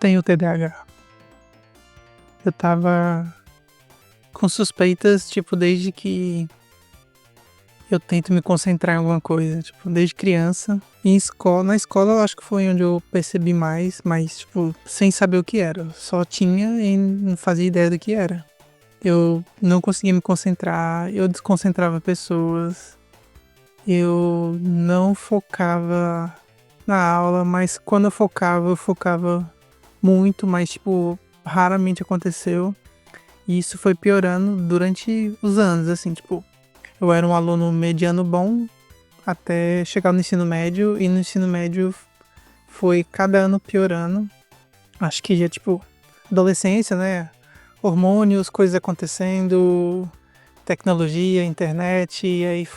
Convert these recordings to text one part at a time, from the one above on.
tenho TDAH. Eu tava com suspeitas, tipo, desde que eu tento me concentrar em alguma coisa, tipo, desde criança. Na escola eu acho que foi onde eu percebi mais, mas, tipo, sem saber o que era. Eu só tinha e não fazia ideia do que era. Eu não conseguia me concentrar, eu desconcentrava pessoas, eu não focava na aula, mas quando eu focava muito, mas, tipo, raramente aconteceu. E isso foi piorando durante os anos, assim, tipo, eu era um aluno mediano bom até chegar no ensino médio, e no ensino médio foi cada ano piorando. Acho que já, tipo, adolescência, né? Hormônios, coisas acontecendo, tecnologia, internet, e aí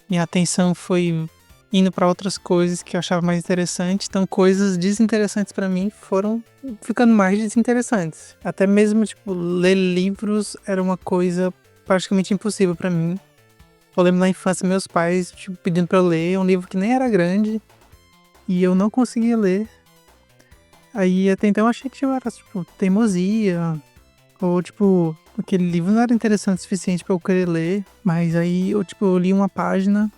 minha atenção foi indo para outras coisas que eu achava mais interessantes. Então, coisas desinteressantes para mim foram ficando mais desinteressantes. Até mesmo, tipo, ler livros era uma coisa praticamente impossível para mim. Eu lembro na infância meus pais, tipo, pedindo para eu ler um livro que nem era grande e eu não conseguia ler. Aí até então eu achei que era, tipo, teimosia, ou, tipo, aquele livro não era interessante o suficiente para eu querer ler. Mas aí eu li uma página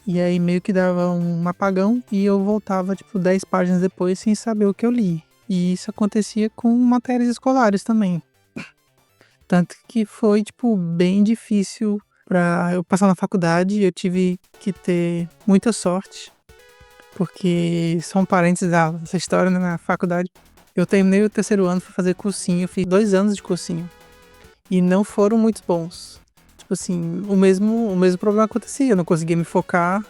e aí meio que dava um apagão e eu voltava, tipo, 10 páginas depois sem saber o que eu li. E isso acontecia com matérias escolares também. Tanto que foi, tipo, bem difícil para eu passar na faculdade. Eu tive que ter muita sorte, porque só um parênteses dessa história, né, na faculdade. Eu terminei o terceiro ano, fui fazer cursinho, eu fiz 2 anos de cursinho. E não foram muito bons. Tipo assim, o mesmo problema acontecia, eu não conseguia me focar.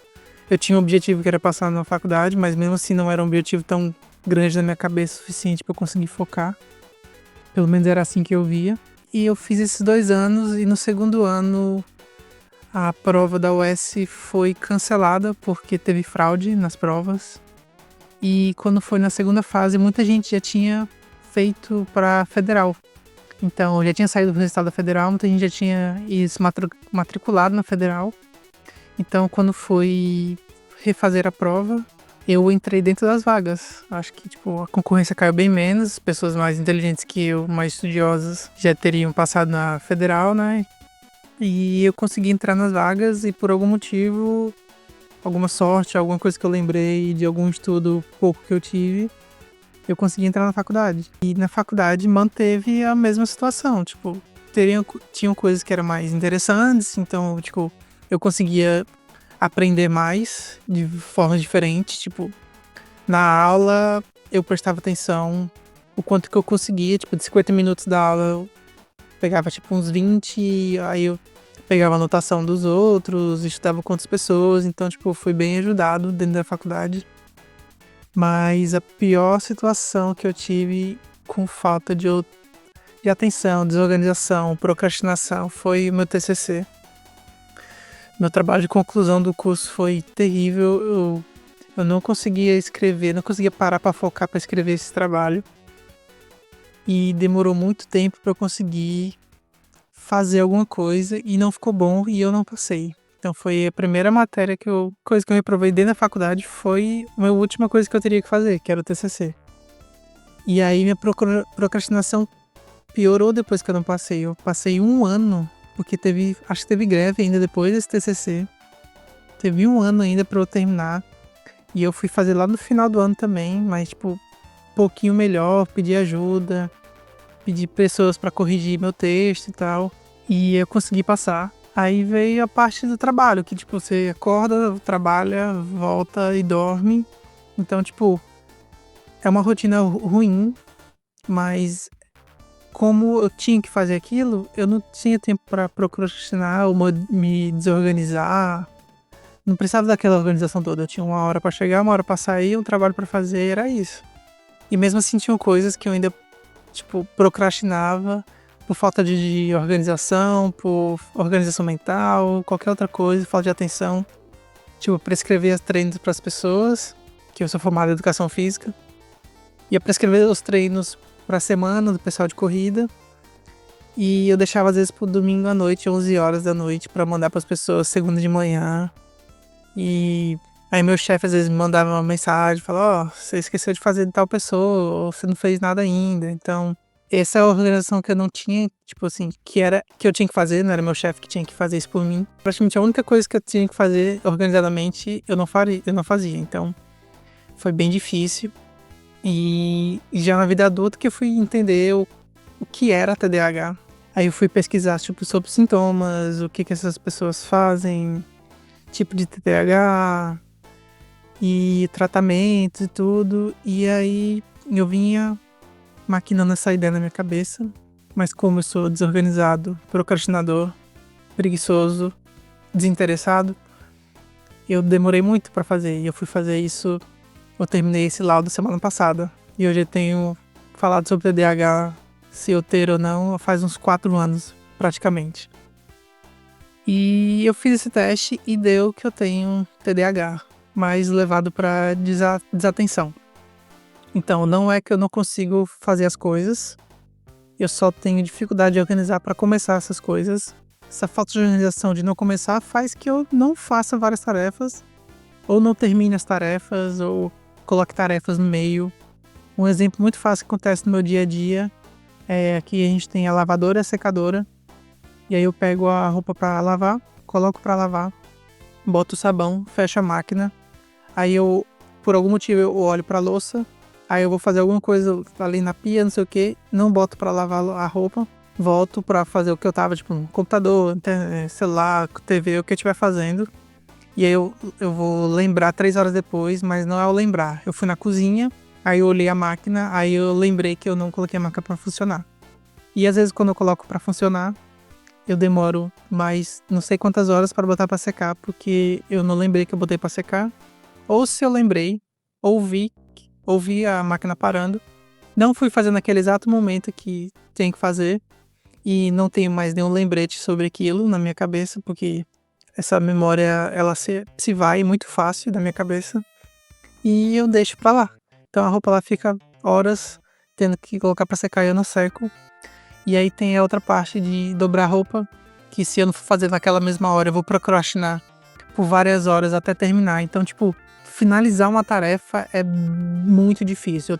Eu tinha um objetivo que era passar na faculdade, mas mesmo assim não era um objetivo tão grande na minha cabeça o suficiente para eu conseguir focar. Pelo menos era assim que eu via. E eu fiz esses 2 anos e no segundo ano a prova da UES foi cancelada porque teve fraude nas provas. E quando foi na segunda fase, muita gente já tinha feito para federal. Então, já tinha saído do resultado da federal, muita gente já tinha se matriculado na federal. Então, quando foi refazer a prova, eu entrei dentro das vagas. Acho que, tipo, a concorrência caiu bem menos. Pessoas mais inteligentes que eu, mais estudiosas, já teriam passado na federal, né? E eu consegui entrar nas vagas e, por algum motivo, alguma sorte, alguma coisa que eu lembrei de algum estudo pouco que eu tive, eu consegui entrar na faculdade. E na faculdade manteve a mesma situação, tipo, tinham coisas que eram mais interessantes, então, tipo, eu conseguia aprender mais de forma diferente, tipo, na aula eu prestava atenção o quanto que eu conseguia, tipo, de 50 minutos da aula eu pegava, tipo, uns 20, aí eu pegava a anotação dos outros, estudava com outras pessoas, então, tipo, fui bem ajudado dentro da faculdade. Mas a pior situação que eu tive com falta de atenção, desorganização, procrastinação foi o meu TCC. Meu trabalho de conclusão do curso foi terrível. Eu não conseguia escrever, não conseguia parar para focar para escrever esse trabalho. E demorou muito tempo para eu conseguir fazer alguma coisa e não ficou bom e eu não passei. Então foi a primeira matéria coisa que eu reprovei dentro da faculdade, foi a última coisa que eu teria que fazer, que era o TCC. E aí minha procrastinação piorou depois que eu não passei. Eu passei 1 ano, porque acho que teve greve ainda depois desse TCC. Teve 1 ano ainda pra eu terminar. E eu fui fazer lá no final do ano também, mas tipo, um pouquinho melhor, pedi ajuda, pedi pessoas pra corrigir meu texto e tal. E eu consegui passar. Aí veio a parte do trabalho, que tipo, você acorda, trabalha, volta e dorme. Então, tipo, é uma rotina ruim, mas como eu tinha que fazer aquilo, eu não tinha tempo pra procrastinar ou me desorganizar. Não precisava daquela organização toda. Eu tinha 1 hora pra chegar, 1 hora pra sair, um trabalho pra fazer, era isso. E mesmo assim tinham coisas que eu ainda, tipo, procrastinava por falta de organização, por organização mental, qualquer outra coisa, falta de atenção. Tipo, prescrever treinos pras pessoas, que eu sou formado em educação física. Ia prescrever os treinos pra semana do pessoal de corrida. E eu deixava às vezes pro domingo à noite, 11 horas da noite, pra mandar pras pessoas segunda de manhã. E Aí meu chefe às vezes me mandava uma mensagem, falava, você esqueceu de fazer de tal pessoa, ou você não fez nada ainda. Então, essa é a organização que eu não tinha, tipo assim, que eu tinha que fazer, não era meu chefe que tinha que fazer isso por mim. Praticamente a única coisa que eu tinha que fazer organizadamente, eu não fazia. Então, foi bem difícil. E já na vida adulta que eu fui entender o que era TDAH. Aí eu fui pesquisar, tipo, sobre sintomas, o que essas pessoas fazem, tipo de TDAH e tratamentos e tudo. E aí eu vinha maquinando essa ideia na minha cabeça. Mas como eu sou desorganizado, procrastinador, preguiçoso, desinteressado, eu demorei muito pra fazer. E eu fui fazer isso, eu terminei esse laudo semana passada. E hoje eu tenho falado sobre TDAH, se eu ter ou não, faz uns 4 anos, praticamente. E eu fiz esse teste e deu que eu tenho TDAH, mas levado para desatenção. Então, não é que eu não consigo fazer as coisas, eu só tenho dificuldade de organizar para começar essas coisas. Essa falta de organização de não começar faz que eu não faça várias tarefas, ou não termine as tarefas, ou coloque tarefas no meio. Um exemplo muito fácil que acontece no meu dia a dia é que a gente tem a lavadora e a secadora. E aí eu pego a roupa para lavar, coloco para lavar, boto o sabão, fecho a máquina. Aí eu, por algum motivo, eu olho pra louça. Aí eu vou fazer alguma coisa ali na pia, não sei o que. Não boto pra lavar a roupa. Volto pra fazer o que eu tava, tipo, no computador, celular, TV, o que eu estiver fazendo. E aí eu vou lembrar 3 horas depois, mas não é o lembrar. Eu fui na cozinha, aí eu olhei a máquina, aí eu lembrei que eu não coloquei a máquina pra funcionar. E às vezes quando eu coloco pra funcionar, eu demoro mais não sei quantas horas para botar pra secar, porque eu não lembrei que eu botei pra secar. Ou se eu lembrei, ouvi a máquina parando, não fui fazer naquele exato momento que tem que fazer e não tenho mais nenhum lembrete sobre aquilo na minha cabeça, porque essa memória ela se vai muito fácil da minha cabeça e eu deixo pra lá. Então a roupa lá fica horas tendo que colocar pra secar e eu não seco. E aí tem a outra parte de dobrar roupa, que se eu não for fazer naquela mesma hora, eu vou procrastinar por várias horas até terminar. Então, tipo, finalizar uma tarefa é muito difícil.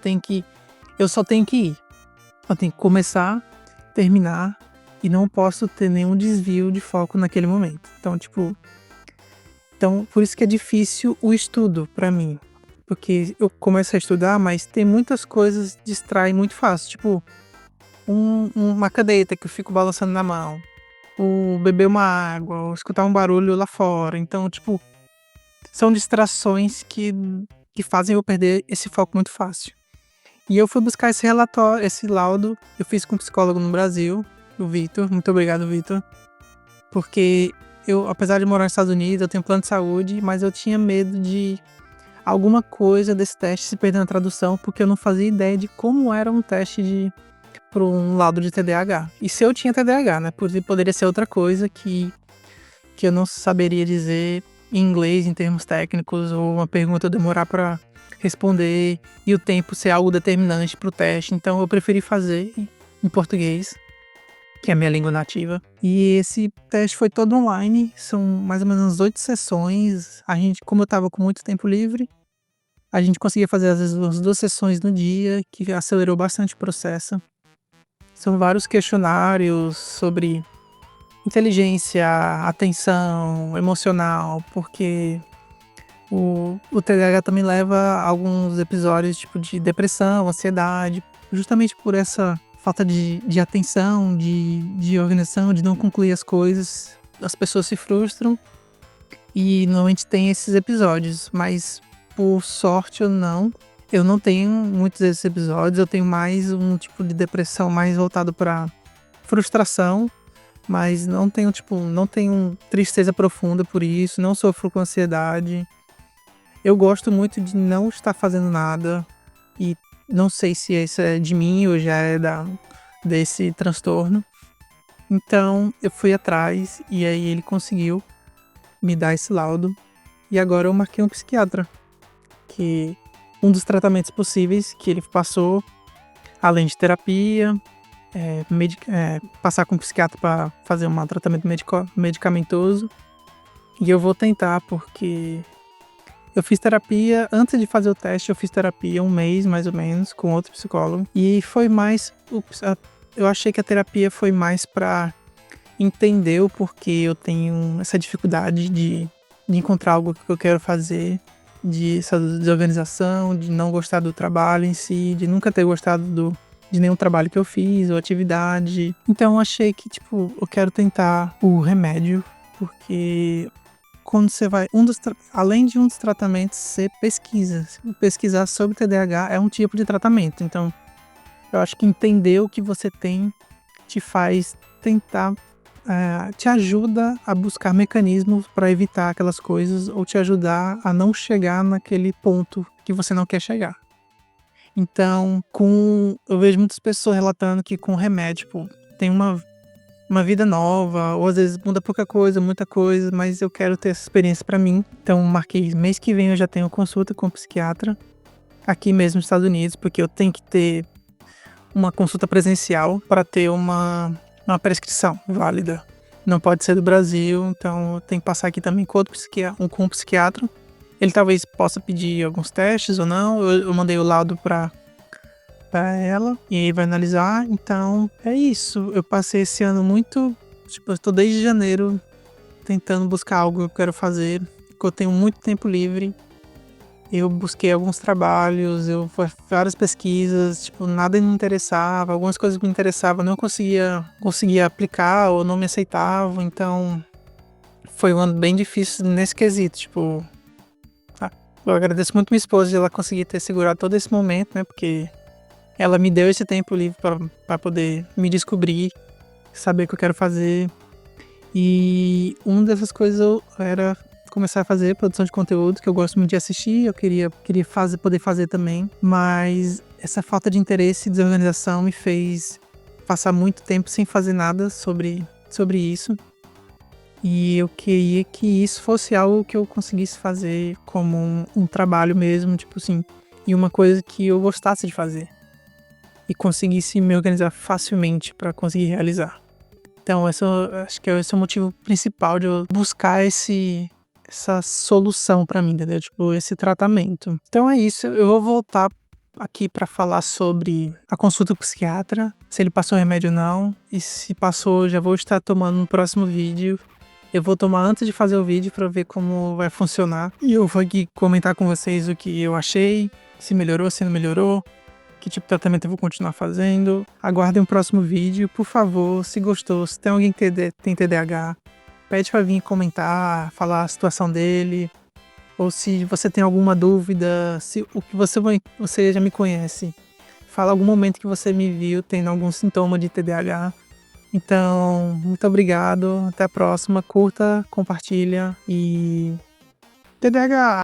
Eu só tenho que ir. Eu tenho que começar, terminar e não posso ter nenhum desvio de foco naquele momento. Então, por isso que é difícil o estudo pra mim. Porque eu começo a estudar, mas tem muitas coisas que distraem muito fácil. Tipo, uma caneta que eu fico balançando na mão. Ou beber uma água, ou escutar um barulho lá fora. Então, tipo, são distrações que fazem eu perder esse foco muito fácil. E eu fui buscar esse relatório, esse laudo, eu fiz com um psicólogo no Brasil, o Vitor. Muito obrigado, Vitor. Porque eu, apesar de morar nos Estados Unidos, eu tenho plano de saúde, mas eu tinha medo de alguma coisa desse teste se perder na tradução, porque eu não fazia ideia de como era um teste para um laudo de TDAH. E se eu tinha TDAH, né? Poderia ser outra coisa que eu não saberia dizer em inglês, em termos técnicos, ou uma pergunta eu demorar para responder e o tempo ser algo determinante para o teste. Então eu preferi fazer em português, que é a minha língua nativa. E esse teste foi todo online, são mais ou menos 8 sessões. A gente, como eu estava com muito tempo livre, a gente conseguia fazer às vezes umas 2 sessões no dia, que acelerou bastante o processo. São vários questionários sobre inteligência, atenção, emocional, porque o TDAH também leva a alguns episódios tipo de depressão, ansiedade, justamente por essa falta de atenção, de organização, de não concluir as coisas. As pessoas se frustram e normalmente tem esses episódios, mas por sorte ou não, eu não tenho muitos desses episódios. Eu tenho mais um tipo de depressão mais voltado para frustração, mas não tenho tristeza profunda por isso, não sofro com ansiedade. Eu gosto muito de não estar fazendo nada e não sei se isso é de mim ou já é desse transtorno. Então eu fui atrás e aí ele conseguiu me dar esse laudo e agora eu marquei um psiquiatra, que um dos tratamentos possíveis que ele passou, além de terapia, passar com um psiquiatra para fazer um tratamento medicamentoso. E eu vou tentar, porque Eu fiz terapia, antes de fazer o teste, eu fiz terapia 1 mês, mais ou menos, com outro psicólogo. E foi mais, eu achei que a terapia foi mais pra entender o porquê eu tenho essa dificuldade de encontrar algo que eu quero fazer, de essa desorganização, de não gostar do trabalho em si, de nunca ter gostado de nenhum trabalho que eu fiz ou atividade. Então eu achei que, tipo, eu quero tentar o remédio, porque quando você vai, além de um dos tratamentos ser pesquisa. Pesquisar sobre TDAH é um tipo de tratamento. Então, eu acho que entender o que você tem te faz tentar, te ajuda a buscar mecanismos para evitar aquelas coisas ou te ajudar a não chegar naquele ponto que você não quer chegar. Então, eu vejo muitas pessoas relatando que com remédio, tipo, tem uma vida nova, ou às vezes muda pouca coisa, muita coisa, mas eu quero ter essa experiência pra mim. Então, marquei mês que vem eu já tenho consulta com um psiquiatra, aqui mesmo nos Estados Unidos, porque eu tenho que ter uma consulta presencial para ter uma prescrição válida. Não pode ser do Brasil, então eu tenho que passar aqui também com um psiquiatra. Ele talvez possa pedir alguns testes ou não. Eu mandei o laudo pra ela e aí vai analisar. Então é isso. Eu passei esse ano muito, tipo, eu tô desde janeiro tentando buscar algo que eu quero fazer, porque eu tenho muito tempo livre. Eu busquei alguns trabalhos, eu fiz várias pesquisas, tipo, nada me interessava, algumas coisas que me interessavam eu não conseguia aplicar ou não me aceitavam. Então foi um ano bem difícil nesse quesito, tipo, eu agradeço muito minha esposa de ela conseguir ter segurado todo esse momento, né, porque ela me deu esse tempo livre para poder me descobrir, saber o que eu quero fazer. E uma dessas coisas era começar a fazer produção de conteúdo, que eu gosto muito de assistir, eu queria poder fazer também, mas essa falta de interesse e desorganização me fez passar muito tempo sem fazer nada sobre isso. E eu queria que isso fosse algo que eu conseguisse fazer como um trabalho mesmo, tipo assim, e uma coisa que eu gostasse de fazer e conseguisse me organizar facilmente para conseguir realizar. Então, acho que esse é o motivo principal de eu buscar essa solução para mim, entendeu? Tipo, esse tratamento. Então é isso, eu vou voltar aqui para falar sobre a consulta com o psiquiatra, se ele passou remédio ou não, e se passou, já vou estar tomando no próximo vídeo. Eu vou tomar antes de fazer o vídeo para ver como vai funcionar. E eu vou aqui comentar com vocês o que eu achei, se melhorou, se não melhorou, que tipo de tratamento eu vou continuar fazendo. Aguardem o próximo vídeo, por favor. Se gostou, se tem alguém que tem TDAH, pede para vir comentar, falar a situação dele. Ou se você tem alguma dúvida, se o que você já me conhece, fala algum momento que você me viu tendo algum sintoma de TDAH. Então, muito obrigado. Até a próxima. Curta, compartilha e TDAH.